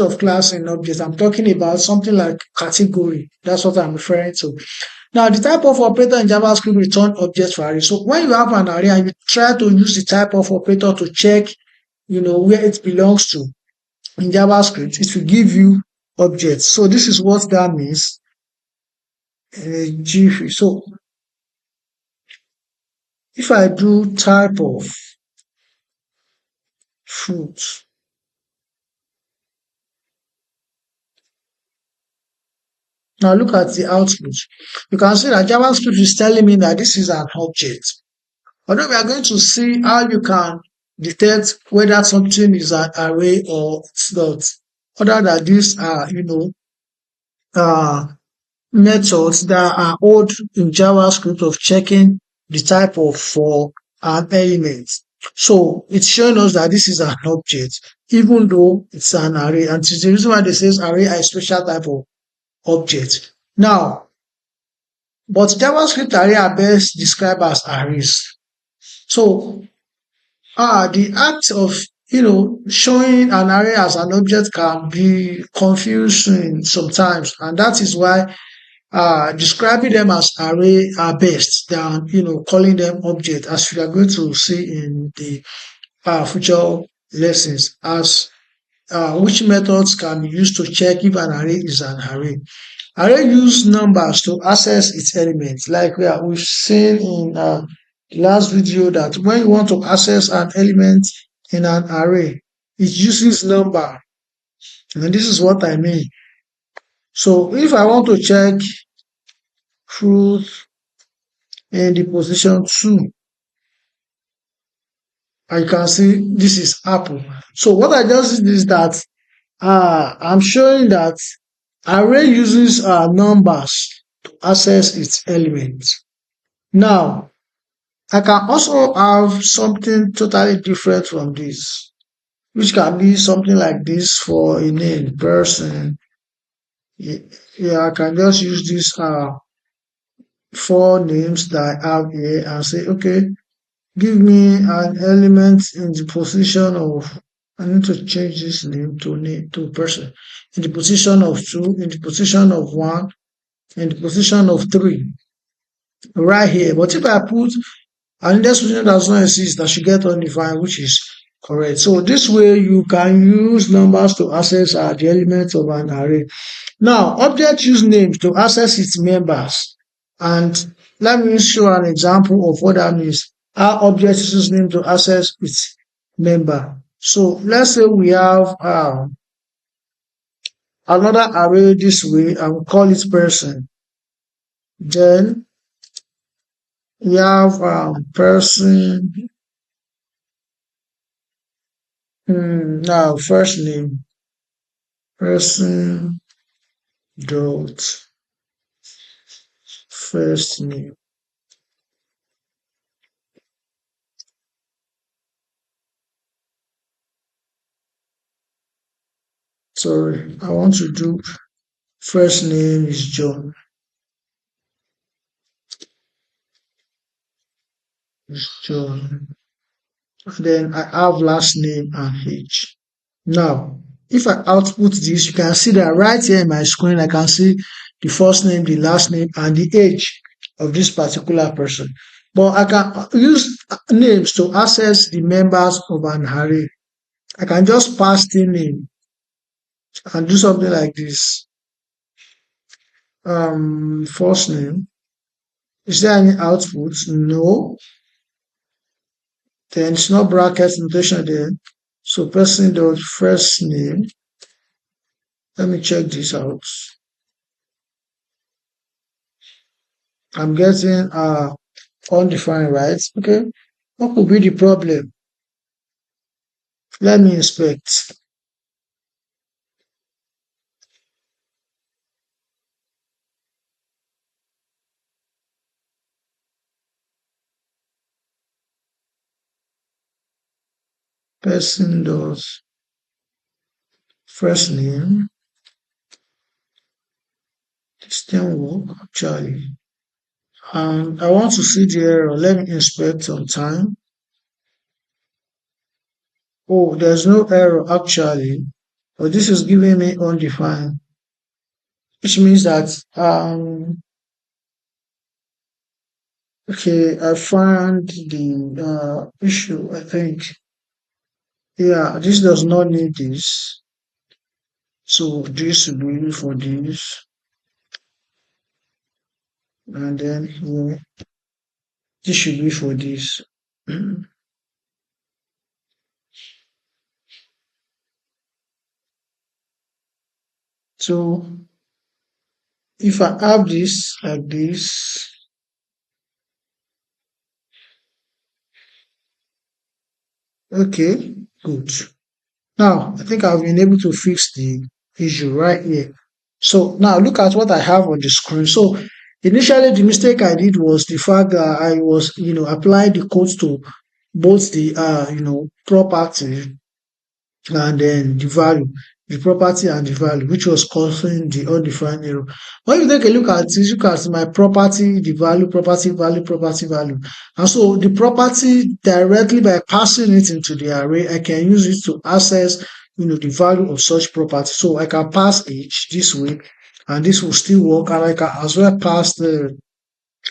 use of class in objects. I'm talking about something like category. That's what I'm referring to. Now, the type of operator in JavaScript return objects for array. So when you have an array and you try to use the type of operator to check, where it belongs to in JavaScript, it will give you objects. So this is what that means. So if I do type of fruit, now look at the output. You can see that JavaScript is telling me that this is an object. Although we are going to see how you can detect whether something is an array or it's not. Other than these are, uh, methods that are old in JavaScript of checking the type of for an element. So it's showing us that this is an object, even though it's an array. And it's the reason why they say array are a special type of object. Now, but JavaScript array are best described as arrays. So the act of showing an array as an object can be confusing sometimes, and that is why describing them as array are best than calling them object, as we are going to see in the future lessons, as which methods can be used to check if an array is an array. Array use numbers to access its elements, like we've seen in the last video, that when you want to access an element in an array, it uses number. And this is what I mean. So if I want to check fruit in the position 2, I can see this is apple. So what I just did is that I'm showing that array uses numbers to access its elements. Now, I can also have something totally different from this, which can be something like this for a name, person. Yeah, I can just use these 4 names that I have here and say, okay, give me an element in the position of, I need to change this name to person, in the position of 2, in the position of 1, in the position of 3, right here. But if I put an index position that does not exist, I should get undefined, which is correct. So this way you can use numbers to access the elements of an array. Now, object use names to access its members. And let me show an example of what that means. Our object uses name to access its member. So let's say we have another array this way, and we call it person. Then we have person. Now first name, person dot first name. Sorry, I want to do first name is John. John. Then I have last name and age. Now, if I output this, you can see that right here in my screen, I can see the first name, the last name, and the age of this particular person. But I can use names to access the members of an array. I can just pass the name and do something like this. First name. Is there any output? No. Then it's not bracket notation there. So person dot first name. Let me check this out. I'm getting undefined, right? Okay. What could be the problem? Let me inspect. Person does first name. This didn't work actually. And I want to see the error. Let me inspect some time. Oh, there's no error actually. but this is giving me undefined, which means that okay, I found the issue, I think. Yeah, this does not need this. So this should be for this, and then here, this should be for this. So if I have this like this, okay, good. Now I think I've been able to fix the issue right here. So now look at what I have on the screen. So initially the mistake I did was the fact that I was, applying the code to both the property and then the property and the value, which was causing the undefined error. When you take a look at this, look at my property, the value, property, value, property, value. And so the property directly by passing it into the array, I can use it to access, the value of such property. So I can pass each this way, and this will still work. And I can as well pass the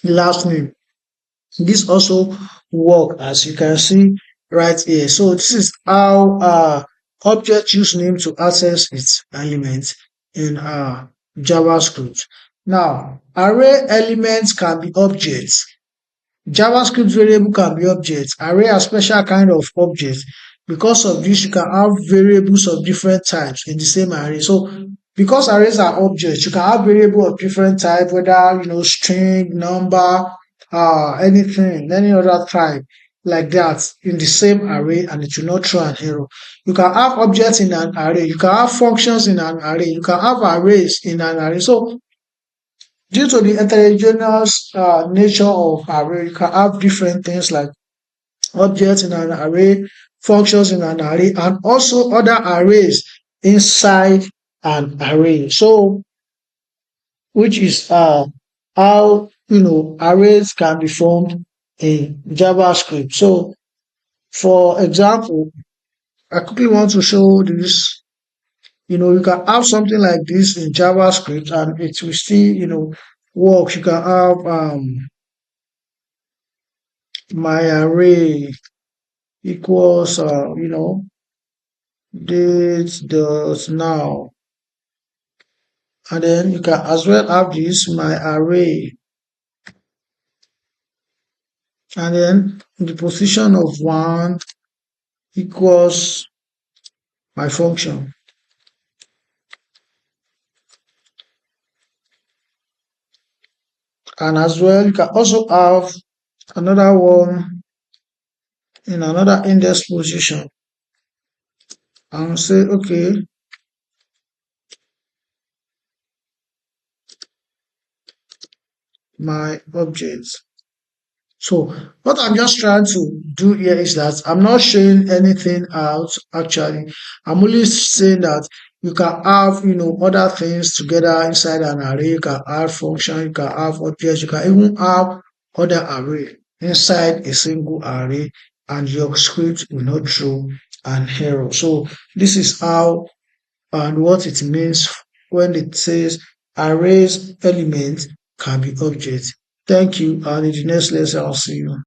last name. This also work as you can see right here. So this is how object use name to access its elements in JavaScript. Now, array elements can be objects. JavaScript variable can be objects. Array are special kind of objects. Because of this, you can have variables of different types in the same array. So because arrays are objects, you can have variable of different type, whether string, number, anything, any other type like that in the same array, and it will not throw an error. You can have objects in an array, you can have functions in an array, you can have arrays in an array. So due to the heterogeneous nature of array, you can have different things like objects in an array, functions in an array, and also other arrays inside an array. So, which is how arrays can be formed in JavaScript. So, for example, I quickly want to show this. You can have something like this in JavaScript, and it will still, work. You can have my array equals date does now, and then you can as well have this my array, and then the position of one equals my function, and as well you can also have another one in another index position and say okay, my objects. So what I'm just trying to do here is that I'm not showing anything out actually. I'm only saying that you can have other things together inside an array. You can have function, you can have objects, you can even have other array inside a single array, and your script will not throw an error. So this is how and what it means when it says arrays elements can be objects. Thank you, and in the next lesson I'll see you.